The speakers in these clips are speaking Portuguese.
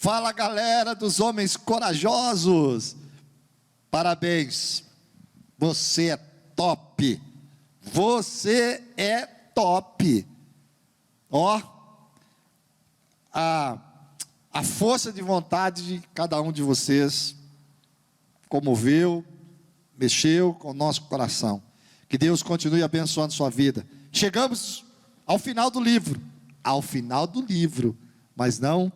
Fala, galera dos homens corajosos. Parabéns. Você é top. Você é top. Ó, a força de vontade de cada um de vocês comoveu, mexeu com o nosso coração. Que Deus continue abençoando sua vida. Chegamos ao final do livro. Ao final do livro, mas não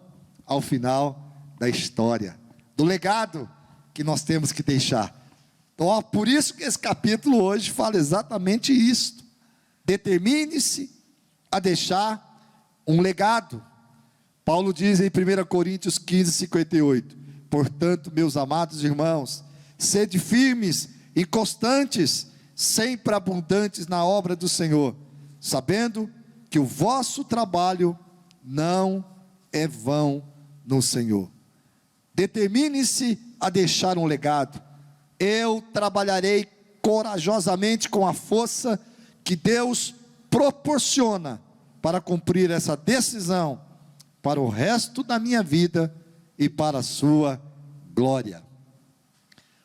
ao final da história, do legado que nós temos que deixar. Então, por isso que esse capítulo hoje fala exatamente isso. Determine-se a deixar um legado. Paulo diz em 1 Coríntios 15, 58, portanto, meus amados irmãos, sede firmes e constantes, sempre abundantes na obra do Senhor, sabendo que o vosso trabalho não é vão no Senhor. Determine-se a deixar um legado. Eu trabalharei corajosamente com a força que Deus proporciona para cumprir essa decisão para o resto da minha vida e para a sua glória.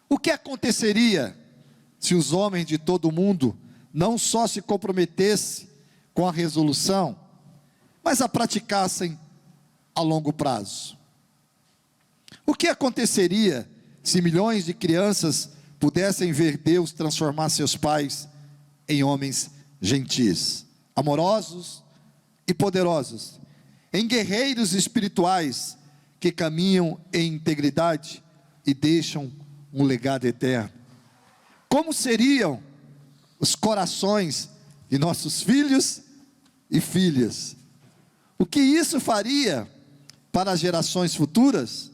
O que aconteceria se os homens de todo o mundo não só se comprometessem com a resolução, mas a praticassem a longo prazo? O que aconteceria se milhões de crianças pudessem ver Deus transformar seus pais em homens gentis, amorosos e poderosos, em guerreiros espirituais que caminham em integridade e deixam um legado eterno? Como seriam os corações de nossos filhos e filhas? O que isso faria para as gerações futuras?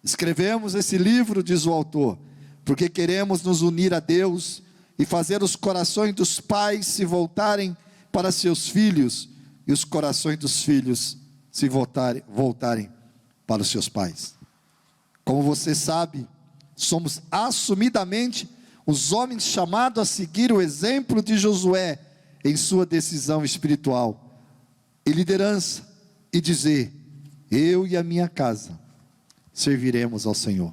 Escrevemos esse livro, diz o autor, porque queremos nos unir a Deus e fazer os corações dos pais se voltarem para seus filhos e os corações dos filhos se voltarem para os seus pais. Como você sabe, somos assumidamente os homens chamados a seguir o exemplo de Josué em sua decisão espiritual e liderança, e dizer: eu e a minha casa serviremos ao Senhor.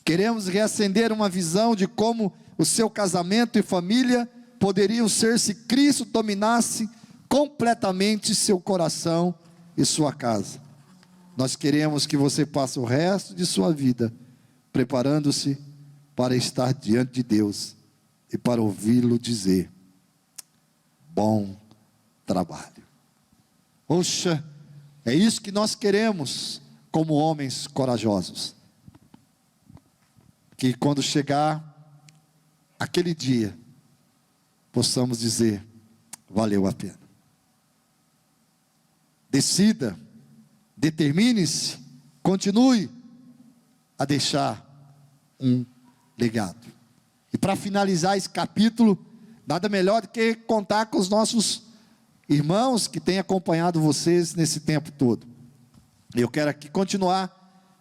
Queremos reacender uma visão de como o seu casamento e família poderiam ser se Cristo dominasse completamente seu coração e sua casa. Nós queremos que você passe o resto de sua vida preparando-se para estar diante de Deus e para ouvi-lo dizer: bom trabalho. Poxa, é isso que nós queremos como homens corajosos. Que quando chegar aquele dia, possamos dizer: valeu a pena. Decida, determine-se, continue a deixar um legado. E para finalizar esse capítulo, nada melhor do que contar com os nossos irmãos que têm acompanhado vocês nesse tempo todo. Eu quero aqui continuar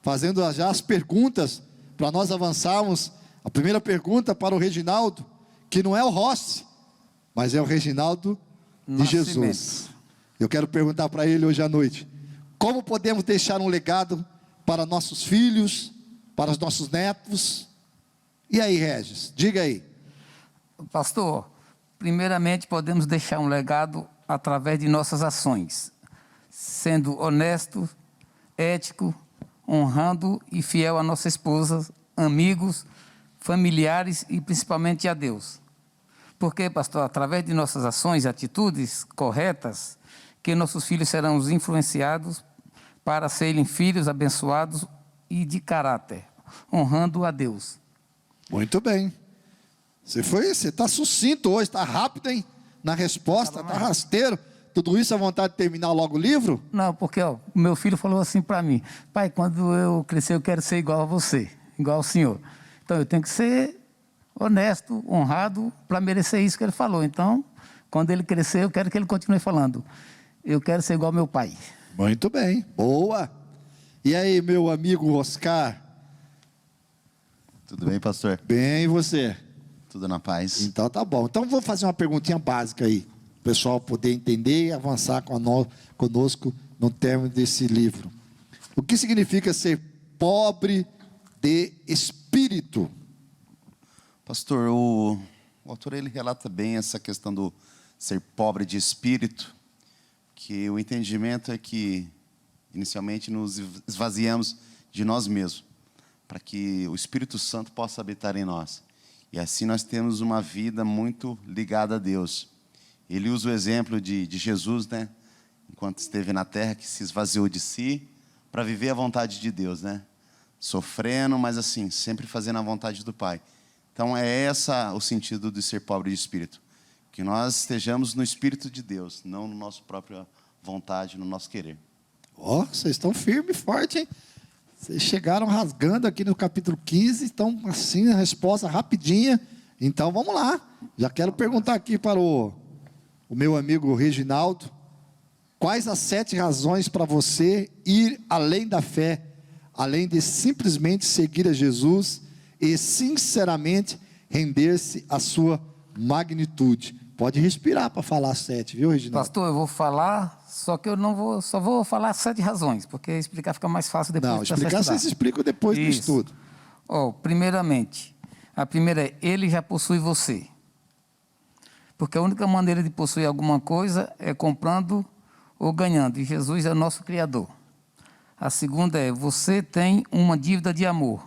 fazendo já as perguntas para nós avançarmos. A primeira pergunta para o Reginaldo, que não é o Rossi, mas é o Reginaldo de Jesus. Eu quero perguntar para ele hoje à noite: como podemos deixar um legado para nossos filhos, para os nossos netos? E aí, Regis, diga aí. Pastor, primeiramente podemos deixar um legado através de nossas ações, sendo honesto, ético, honrando e fiel a nossa esposa, amigos, familiares e principalmente a Deus. Porque, pastor, através de nossas ações e atitudes corretas, que nossos filhos serão influenciados para serem filhos abençoados e de caráter, honrando a Deus. Muito bem. Você está sucinto hoje, está rápido, hein? Na resposta, está rasteiro. Tudo isso à vontade de terminar logo o livro? Não, porque o meu filho falou assim para mim: pai, quando eu crescer eu quero ser igual a você, igual ao senhor. Então eu tenho que ser honesto, honrado, para merecer isso que ele falou. Então, quando ele crescer, eu quero que ele continue falando: eu quero ser igual ao meu pai. Muito bem, boa. E aí, meu amigo Oscar? Tudo bem, pastor? Bem, e você? Tudo na paz. Então tá bom. Então vou fazer uma perguntinha básica aí, o pessoal poder entender e avançar conosco no término desse livro. O que significa ser pobre de espírito? Pastor, o autor ele relata bem essa questão do ser pobre de espírito, que o entendimento é que inicialmente nos esvaziamos de nós mesmos, para que o Espírito Santo possa habitar em nós. E assim nós temos uma vida muito ligada a Deus. Ele usa o exemplo de Jesus, né? Enquanto esteve na terra, que se esvaziou de si para viver a vontade de Deus, né? Sofrendo, mas assim, sempre fazendo a vontade do Pai. Então é o sentido de ser pobre de espírito. Que nós estejamos no Espírito de Deus, não no nosso própria vontade, no nosso querer. Ó, vocês estão firmes e fortes, hein? Vocês chegaram rasgando aqui no capítulo 15, então assim, a resposta rapidinha. Então vamos lá. Já quero perguntar aqui para o meu amigo Reginaldo. Quais as 7 razões para você ir além da fé, além de simplesmente seguir a Jesus e sinceramente render-se à sua magnitude? Pode respirar para falar 7, viu, Reginaldo? Pastor, eu vou falar, só que eu não vou, só vou falar 7 razões, porque explicar fica mais fácil depois. Não, explicar vocês explicam depois do estudo. Primeiramente, a primeira é, ele já possui você. Porque a única maneira de possuir alguma coisa é comprando ou ganhando, e Jesus é o nosso Criador. A segunda é, você tem uma dívida de amor.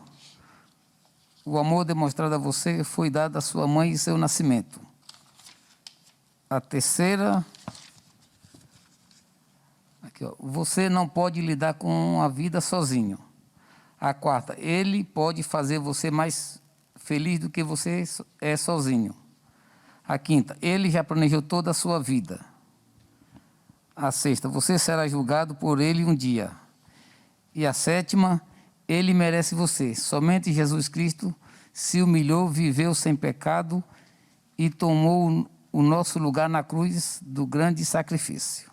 O amor demonstrado a você foi dado à sua mãe em seu nascimento. A terceira, aqui, ó, você não pode lidar com a vida sozinho. A quarta, ele pode fazer você mais feliz do que você é sozinho. A quinta, ele já planejou toda a sua vida. A sexta, você será julgado por ele um dia. E a sétima, ele merece você. Somente Jesus Cristo se humilhou, viveu sem pecado e tomou o nosso lugar na cruz do grande sacrifício.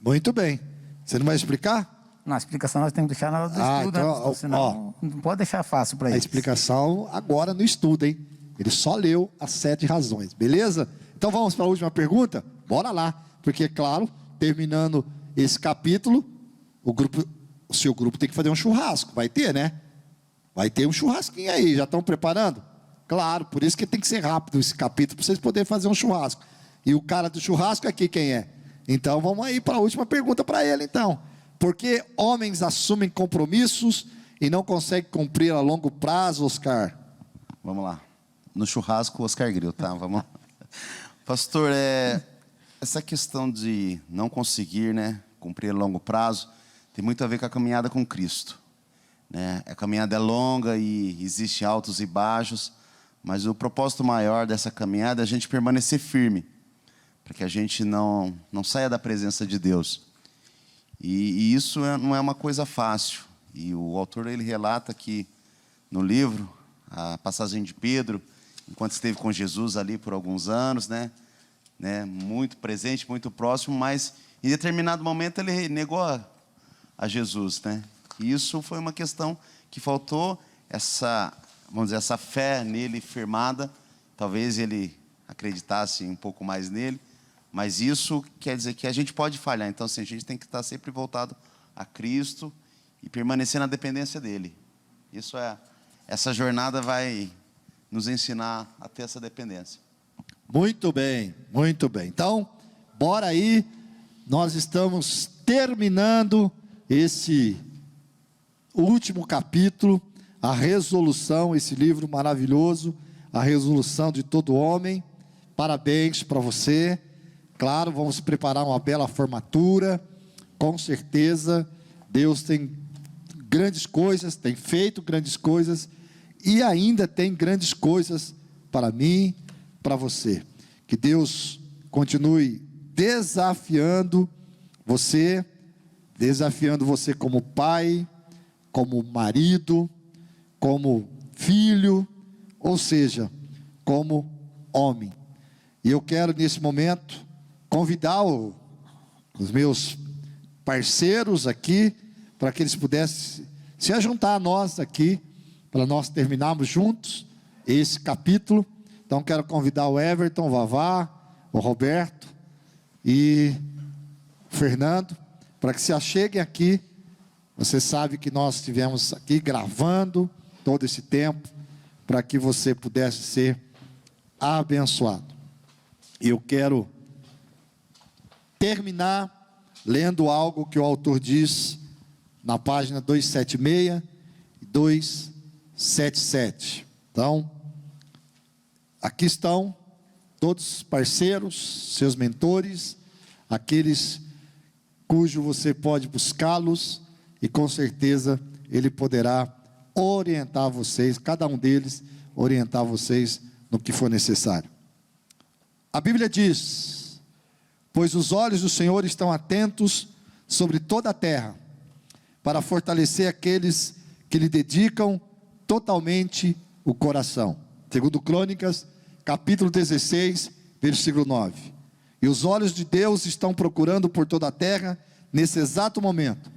Muito bem. Você não vai explicar? Na explicação nós temos que deixar na hora do estudo, então, né? Senão não pode deixar fácil para A isso. explicação agora no estudo, hein? Ele só leu as 7 razões, beleza? Então vamos para a última pergunta? Bora lá, porque claro, terminando esse capítulo, o seu grupo tem que fazer um churrasco, vai ter, né? Vai ter um churrasquinho aí, já estão preparando? Claro, por isso que tem que ser rápido esse capítulo, para vocês poderem fazer um churrasco. E o cara do churrasco aqui quem é? Então vamos aí para a última pergunta para ele então. Por que homens assumem compromissos e não conseguem cumprir a longo prazo, Oscar? Vamos lá. No churrasco, Oscar Gril, tá? Vamos lá. Pastor, essa questão de não conseguir, né, cumprir a longo prazo, tem muito a ver com a caminhada com Cristo, né? A caminhada é longa e existem altos e baixos, mas o propósito maior dessa caminhada é a gente permanecer firme, para que a gente não saia da presença de Deus. E isso não é uma coisa fácil. E o autor ele relata que no livro, a passagem de Pedro, enquanto esteve com Jesus ali por alguns anos, né, muito presente, muito próximo, mas em determinado momento ele negou a Jesus, né? E isso foi uma questão que faltou vamos dizer, essa fé nele firmada. Talvez ele acreditasse um pouco mais nele, mas isso quer dizer que a gente pode falhar. Então, assim, a gente tem que estar sempre voltado a Cristo e permanecer na dependência dele. Essa jornada vai nos ensinar a ter essa dependência. Muito bem, muito bem. Então, bora aí, nós estamos terminando esse último capítulo, a resolução, esse livro maravilhoso, a resolução de todo homem. Parabéns para você. Claro, vamos preparar uma bela formatura, com certeza. Deus tem grandes coisas, tem feito grandes coisas, e ainda tem grandes coisas para mim, para você. Que Deus continue desafiando você como pai, como marido, como filho, ou seja, como homem. E eu quero nesse momento convidar os meus parceiros aqui, para que eles pudessem se ajuntar a nós aqui, para nós terminarmos juntos esse capítulo. Então quero convidar o Everton, o Vavá, o Roberto e o Fernando, para que se acheguem aqui Você sabe que nós estivemos aqui gravando todo esse tempo para que você pudesse ser abençoado. E eu quero terminar lendo algo que o autor diz na página 276 e 277. Então, aqui estão todos os parceiros, seus mentores, aqueles cujo você pode buscá-los e com certeza ele poderá orientar vocês, cada um deles orientar vocês no que for necessário. A Bíblia diz: pois os olhos do Senhor estão atentos sobre toda a terra, para fortalecer aqueles que lhe dedicam totalmente o coração. Segundo Crônicas, capítulo 16, versículo 9. E os olhos de Deus estão procurando por toda a terra, nesse exato momento,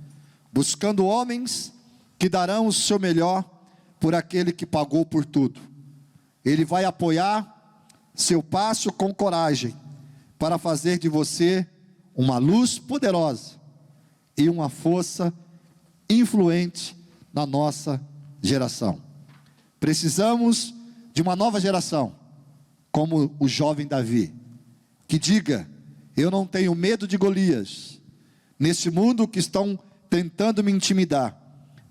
buscando homens que darão o seu melhor por aquele que pagou por tudo. Ele vai apoiar seu passo com coragem, para fazer de você uma luz poderosa e uma força influente na nossa geração. Precisamos de uma nova geração, como o jovem Davi, que diga: eu não tenho medo de Golias, nesse mundo que estão tentando me intimidar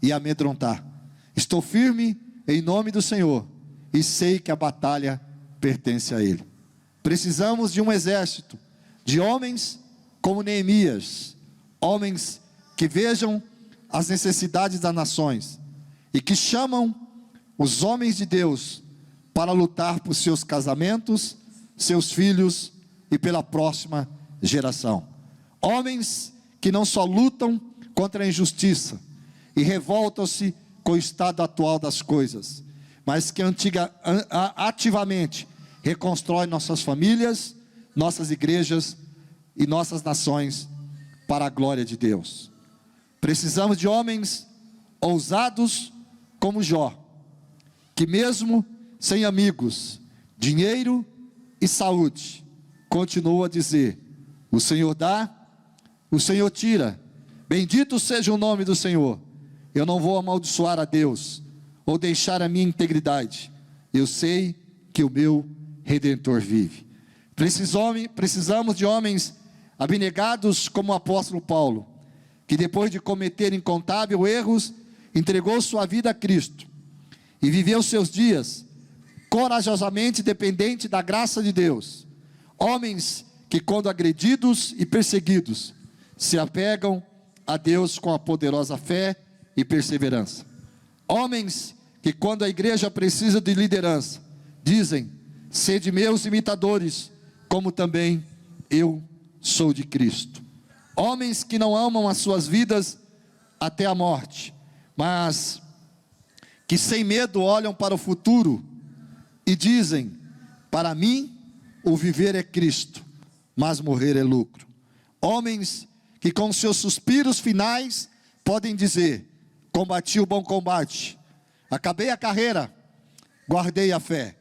e amedrontar. Estou firme em nome do Senhor, e sei que a batalha pertence a Ele. Precisamos de um exército, de homens como Neemias, homens que vejam as necessidades das nações, e que chamam os homens de Deus para lutar por seus casamentos, seus filhos e pela próxima geração. Homens que não só lutam contra a injustiça e revoltam-se com o estado atual das coisas, mas que ativamente reconstroem nossas famílias, nossas igrejas e nossas nações para a glória de Deus. Precisamos de homens ousados como Jó, que mesmo sem amigos, dinheiro e saúde, continua a dizer: o Senhor dá, o Senhor tira, bendito seja o nome do Senhor. Eu não vou amaldiçoar a Deus, ou deixar a minha integridade. Eu sei que o meu Redentor vive. Precisamos de homens abnegados como o apóstolo Paulo, que depois de cometer incontáveis erros, entregou sua vida a Cristo, e viveu seus dias corajosamente dependente da graça de Deus. Homens que, quando agredidos e perseguidos, se apegam a Deus com a poderosa fé e perseverança. Homens que, quando a igreja precisa de liderança, dizem: sede meus imitadores, como também eu sou de Cristo. Homens que não amam as suas vidas até a morte, mas que sem medo olham para o futuro e dizem: para mim o viver é Cristo, mas morrer é lucro. Homens que com seus suspiros finais podem dizer: combati o bom combate, acabei a carreira, guardei a fé.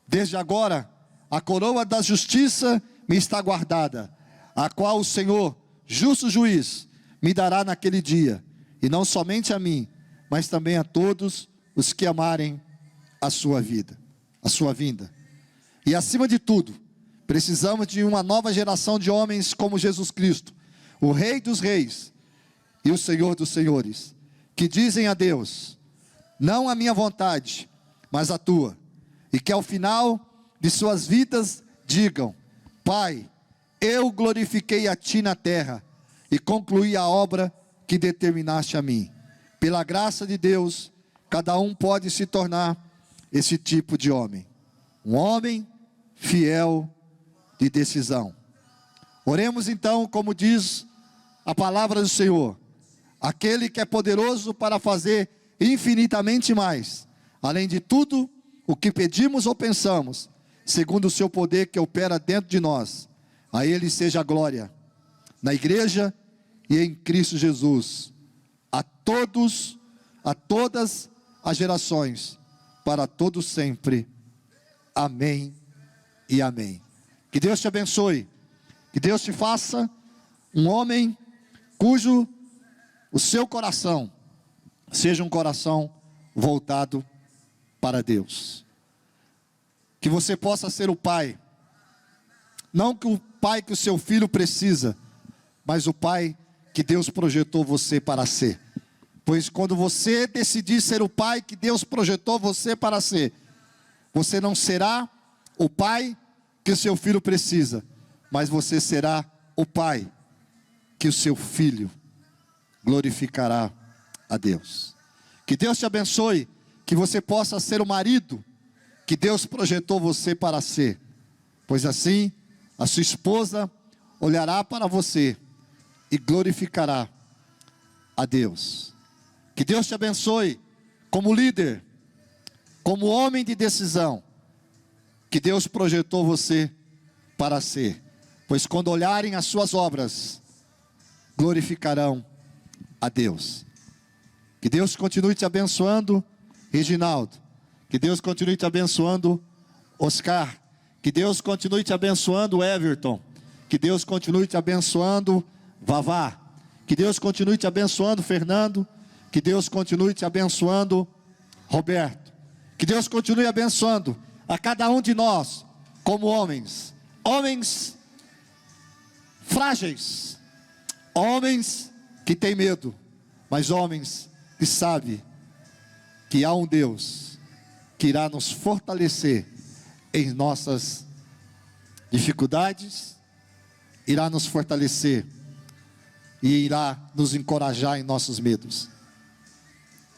Desde agora a coroa da justiça me está guardada, a qual o Senhor, justo juiz, me dará naquele dia, e não somente a mim, mas também a todos os que amarem a sua vida, a sua vinda. E acima de tudo, precisamos de uma nova geração de homens como Jesus Cristo, o Rei dos Reis e o Senhor dos Senhores, que dizem a Deus: não a minha vontade, mas a tua, e que ao final de suas vidas digam: Pai, eu glorifiquei a ti na terra, e concluí a obra que determinaste a mim. Pela graça de Deus, cada um pode se tornar esse tipo de homem, um homem fiel de decisão. Oremos então, como diz a palavra do Senhor: aquele que é poderoso para fazer infinitamente mais, além de tudo o que pedimos ou pensamos, segundo o seu poder que opera dentro de nós. A Ele seja a glória, na igreja e em Cristo Jesus, a todos, a todas as gerações, para todos sempre. Amém e amém. Que Deus te abençoe, que Deus te faça um homem cujo o seu coração seja um coração voltado para Deus. Que você possa ser o pai, não que o pai que o seu filho precisa, mas o pai que Deus projetou você para ser. Pois quando você decidir ser o pai que Deus projetou você para ser, você não será o pai que o seu filho precisa, mas você será o pai que o seu filho glorificará a Deus. Que Deus te abençoe, que você possa ser o marido que Deus projetou você para ser, pois assim a sua esposa olhará para você e glorificará a Deus. Que Deus te abençoe como líder, como homem de decisão, que Deus projetou você para ser, pois quando olharem as suas obras, glorificarão a Deus. Que Deus continue te abençoando, Reginaldo. Que Deus continue te abençoando, Oscar. Que Deus continue te abençoando, Everton. Que Deus continue te abençoando, Vavá. Que Deus continue te abençoando, Fernando. Que Deus continue te abençoando, Roberto. Que Deus continue abençoando a cada um de nós, como homens. Homens frágeis. Homens que têm medo. Mas homens que sabem que há um Deus que irá nos fortalecer em nossas dificuldades, irá nos fortalecer e irá nos encorajar em nossos medos.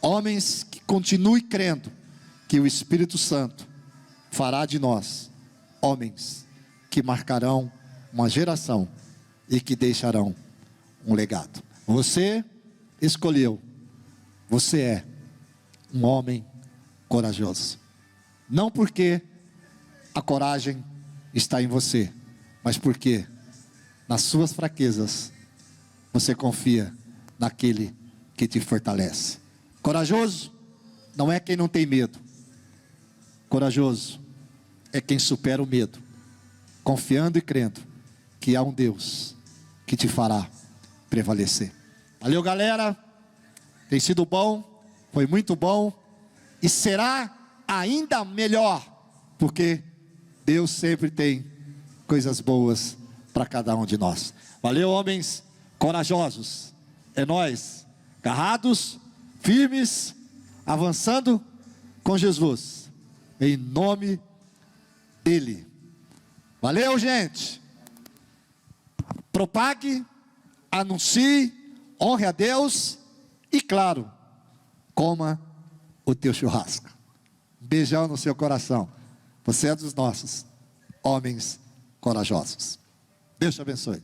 Homens que continuem crendo que o Espírito Santo fará de nós homens que marcarão uma geração e que deixarão um legado. Você escolheu, você é um homem corajoso. Não porque a coragem está em você, mas porque nas suas fraquezas você confia naquele que te fortalece. Corajoso não é quem não tem medo. Corajoso é quem supera o medo, confiando e crendo que há um Deus que te fará prevalecer. Valeu, galera. Tem sido bom, foi muito bom e será ainda melhor, porque Deus sempre tem coisas boas para cada um de nós. Valeu, homens corajosos. É nóis, agarrados, firmes, avançando com Jesus, em nome dele. Valeu, gente. Propague, anuncie, honre a Deus e, claro, coma o teu churrasco. Beijão no seu coração. Você é dos nossos homens corajosos. Deus te abençoe.